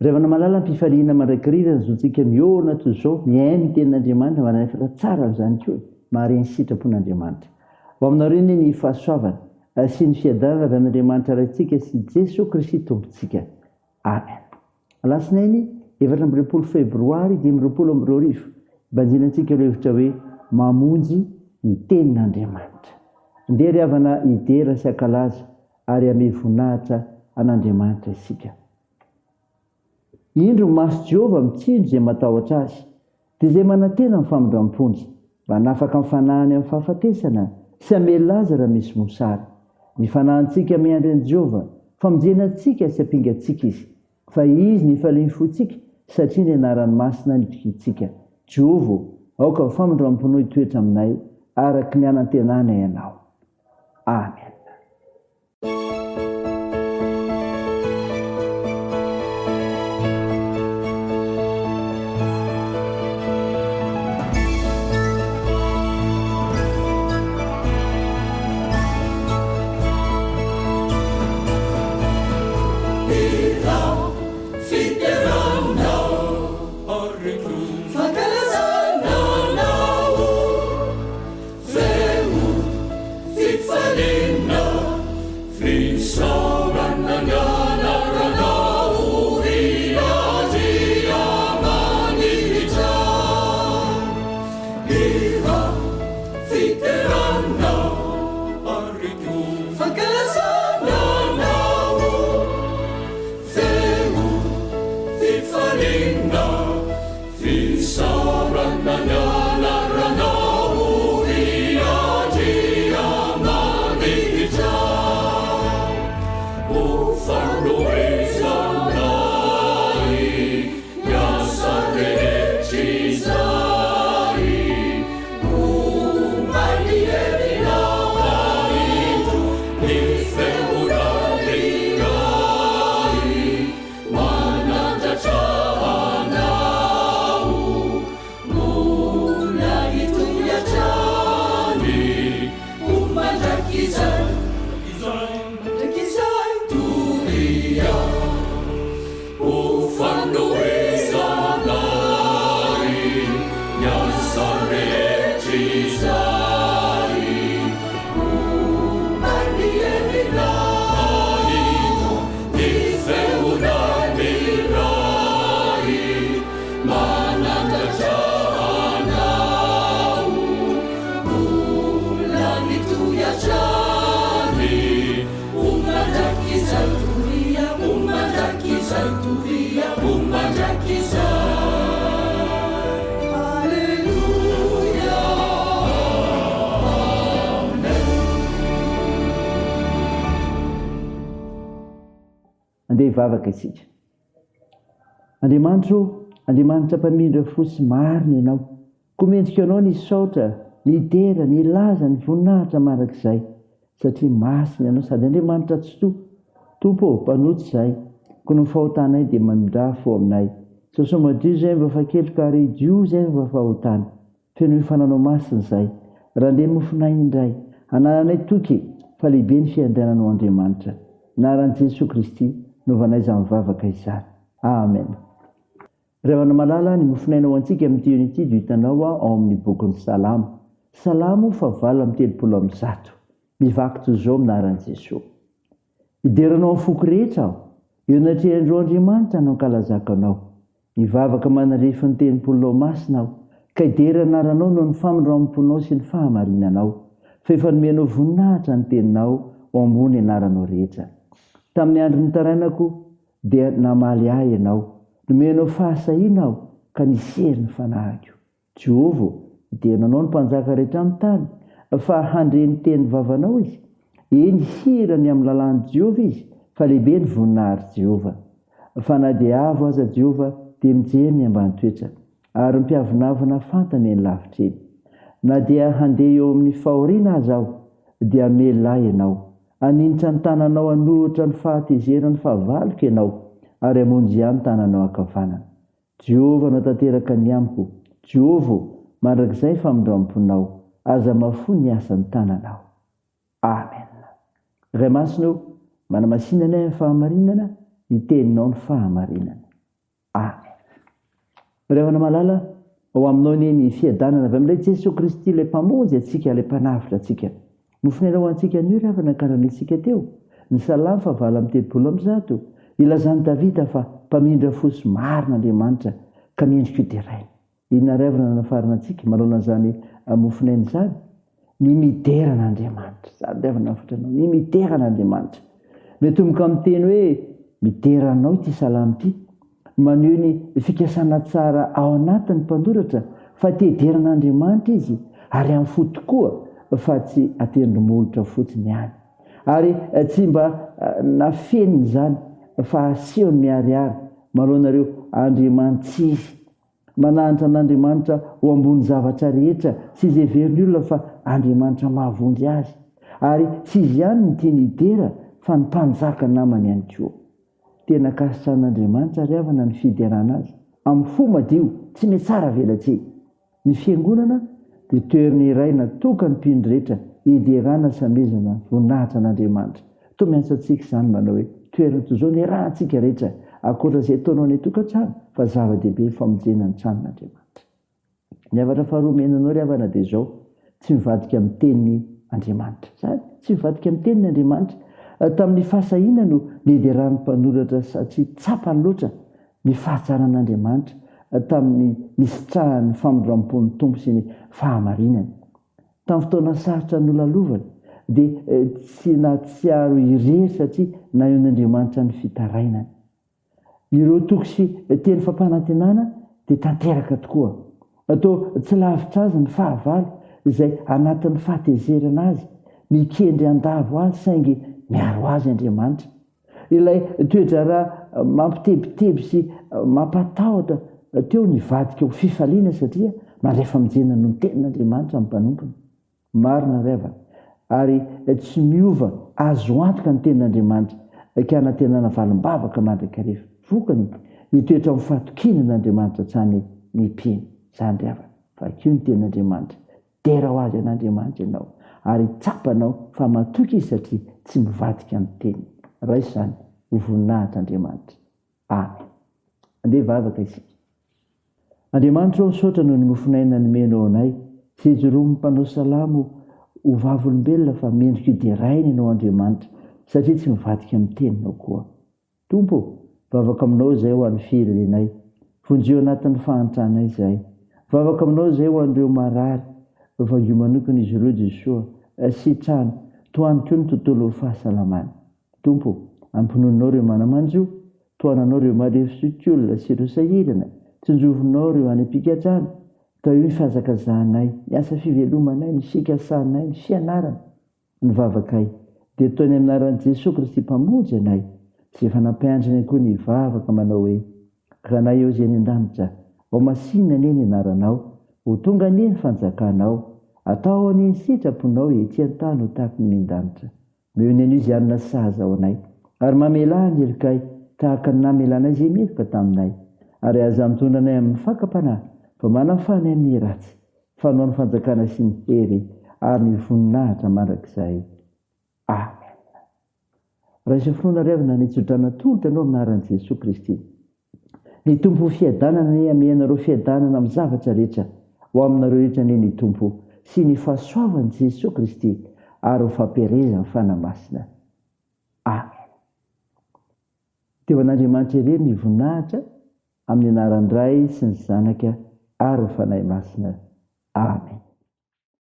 Rehefana malala mpifaliana mandrakirira ny zontsika miorina toy izao miaino ny tenin'Andriamanitra manafa tsara n'izany koa mahareny sitrapon'Andriamanitra. Ho aminareo ny fahasoavana sy ny fiadanana avy amin'Andriamanitra raintsika sy Jesosy Kristy tompontsika. Amen. Alatsinainy 24 febroary 2022 banjinantsika ireo hevitra hoe mamonjy ny tenin'Andriamanitra. Ndeha ry havana idera sy ankalaza ary ame voninahitra an'Andriamanitra isika. Indro maso Jehova mitsinjo izay matahotra azy, dia izay manantena amin'ny famondram-pony, mba nafaka mifanahany amin'ny fahafatesana sy amelaza raha misy mosary. Ny fanahintsika miandry an'i Jehova, famonjenantsika sy ampingantsika izy, fa izy ny falemy fontsika satria ny anarany masina nitokitsika. Jehova, aoka famondram-pony hitoetra aminay araka ny anantenana ianao. Amen. Vavaka isika. Andriamanitra mpamindra fo sy marina ianao, komendrika anao ny saotra, ny dera, ny laza, ny voninahitra marak'izay, satria masina ianao sady Andriamanitra tsy tompo mpanotsy izay, ko ny fahotanay dia mamindra fo aminay. Sosomadio izay mba fakeloka ary dio izay mba fahotana, feno mifananao masina izay, raha ndeha mofinay indray, anananay toky fa lehibe ny fiandananao Andriamanitra. Naran'i Jesosy Kristy novanay izany vavaka izany. Amen. Rehefana malala ny mofinainao antsika amin'ity unité dia hitanao ao amin'ny bokin'ny Salamo. Salamo 8:30. Mivaky toy izao minaran'i Jesosy. Hideranao amin'ny foko rehetra aho, eo natrehandro Andriamanitra anao kalazaka anao. Mivavaka manarefy ny tenim-polonao masina aho, ka hidera anaranao noho ny famondram-ponao sy ny fahamarinanao. Fa efa nomenao voninahitra ny teninao ao ambony anaranao rehetra. Tamin'ny andro nitarainako dia namaly ahy ianao, nomenao fahasahiana aho ka nisery ny fanahiko. Jehova, hidenanao ny mpanjaka rehetra amin'ny tany, fa handreny teny vavanao izy. Eny hirany amin'ny lalàn'i Jehova izy, fa lehibe ny voninahary Jehova. Fa na dia avo aza Jehova dia mijery ny ambany toetra, ary mpiavonavina fantany ny lavitra eny. Na dia handeha eo amin'ny fahoriana aza aho, dia amelay ianao. Aninitra ny tananao anohitra ny fahatezerany fahavaloko ianao, ary amonjy amin'ny tananao ankavanana. Jehova natanteraka ny amiko, Jehova mandrakizay famondram-ponao, aza mahafoy ny asan'ny tananao. Amen. Ray masina manamasinana ny fahamarinana, ny teninao ny fahamarinana. Ry havana malala ao aminao ny fiadanana avy amin'ilay Jesosy Kristy ilay mpamonjy atsika, ilay mpanavitra atsika. Nofonaina ho antsika anio ry havana karanitsika teo. Ny Salamy 8:30 ilazany Davida fa mpamindra fosy marina Andriamanitra ka miendrika ideraina. Inona ry havana nafarana antsika manao an'izany mofinaina izany? Ny miderana Andriamanitra. Zany ry havana fotranao, ny miderana Andriamanitra. Metomboka amin'ny teny hoe mideranao ity salamy ity, maneho ny fikasana tsara ao anatin'ny mpanoratra fa tederan'Andriamanitra izy ary amin'ny fo tokoa fa tsy atendromolotra fotsiny ihany. Ary tsy mba nafeniny izany fa asehony miariary manao anareo Andriamanitra izy. Manahitra an'Andriamanitra ho ambony zavatra rehetra sy izay heverin'ny olona fa Andriamanitra mahavonjy azy. Ary tsy izy ihany ny tiany hidera fa ny mpanjaka namany ihany koa. Tena kasitrahan'Andriamanitra ry havana ny fiderana azy amin'ny fo madio, tsy metsara velatse. Ny fiangonana dia toerana iray natokany mpino rehetra hiderana samezana voninahitra an'Andriamanitra. Toa miantso antsika izany manao hoe toerana toy izao niarahantsika rehetra ankoatra izay ataonao any an-tokantrano fa zava-dehibe famonjena ny tranon'Andriamanitra. Ny havatra faharoa menanao ry havana dia izao, tsy mivadika amin'ny tenin'ny Andriamanitra. Zany tsy mivadika amin'ny tenin'ny Andriamanitra. Tamin'ny fahasahiana no nideran'ny mpanoratra satria tsapany loatra ny fahatsaran'Andriamanitra tamin'ny nisitrahan'ny famondram-pon'ny tompo sy ny fahamarinany. Tamin'ny fotoana sarotra nolalovana dia tsy nahatsiaro irery satria naheon'Andriamanitra ny fitarainany. Ireo toky sy teny fampanantenana dia tanteraka tokoa. Atao tsy lavitra azy ny fahavalo izay anatin'ny fahatezerana azy, mikendry andavo azy saingy miaro azy Andriamanitra. Ilay toedrara mampitebiteby sy mampatahotra teo nivadika ho fifaliana satria mandray famonjena no tenin'Andriamanitra amin'ny mpanompony. Marina ry havana. Ary tsy miova azo antoka ny tenin'Andriamanitra ka anantenana valim-bavaka mandrakariva. Vokany hitoetra amin'ny fahatokinan'Andriamanitra hatrany ny mpino. Zany ry havana. Vakio ny tenin'Andriamanitra. Dera ho azy an'Andriamanitra ianao ary tsapanao fa matoky izy satria tsy mivadika amin'ny teny. Raisy izany ho voninahitra Andriamanitra. Amen. Andeha vavaka isika. Andriamanitra misaotra noho ny mofinaina nomenao anay. Jejoroa mpanao salamo ho vavolombelona fa mendrika ideraina ianao Andriamanitra satria tsy mivadika amin'ny teninao koa. Tompo, vavaka aminao izay ho an'ny firenenay. Vonjeo anatin'ny fahantrana izay. Vavaka aminao izay ho an'ireo marary. Vangio manokana izy ireo Jesoa sitrahany toany koa ny tontolo fahasalamany. Tompo, ampinoninao ireo manamanjo, toananao ireo malefisokiolona sy ireo sahirana, tsinjovinao ireo any am-pikatrana, tao io ny fihazakazahanay, ny asa fivelomanay, ny fikasanay, ny fianarana, ny vavakay. Dia toany amin'ny anaran'i Jesosy Kristy mpamonjy anay, sy efa nampiandriny koa ny vavaka manao hoe: ranay eo izay ny an-danitra, ao masinina anie ny anaranao, ho tonga anie ny fanjakanao, atao anie ny sitraponao ety an-tany ho tahaka ny an-danitra. Meo ny anio izay anona sahaza ao anay, ary mamela ny elikay tahaka ny namelanay izay meloka taminay, ary aza mitondra anay amin'ny fakapanahy, fa manafany amin'ny ratsy, fanao ny fanjakana sy ny hery ary ny voninahitra mandrakizay. Amen. Raha isa finoana ry havana nitsodrana tolotra anao amin'ny anaran'i Jesosy Kristy. Ny tompo fiadanana ny amenareo fiadanana amin'ny zavatra rehetra ho aminareo rehetra ny tompo sy ny fahasoavan'i Jesosy Kristy ary ho fampiareza ny fanamasina. Amen. Teo an'Andriamanitra irery ny voninahitra amin'ny anaran'ny Ray sy ny Zanaka ary ny fanahy masina. Amen.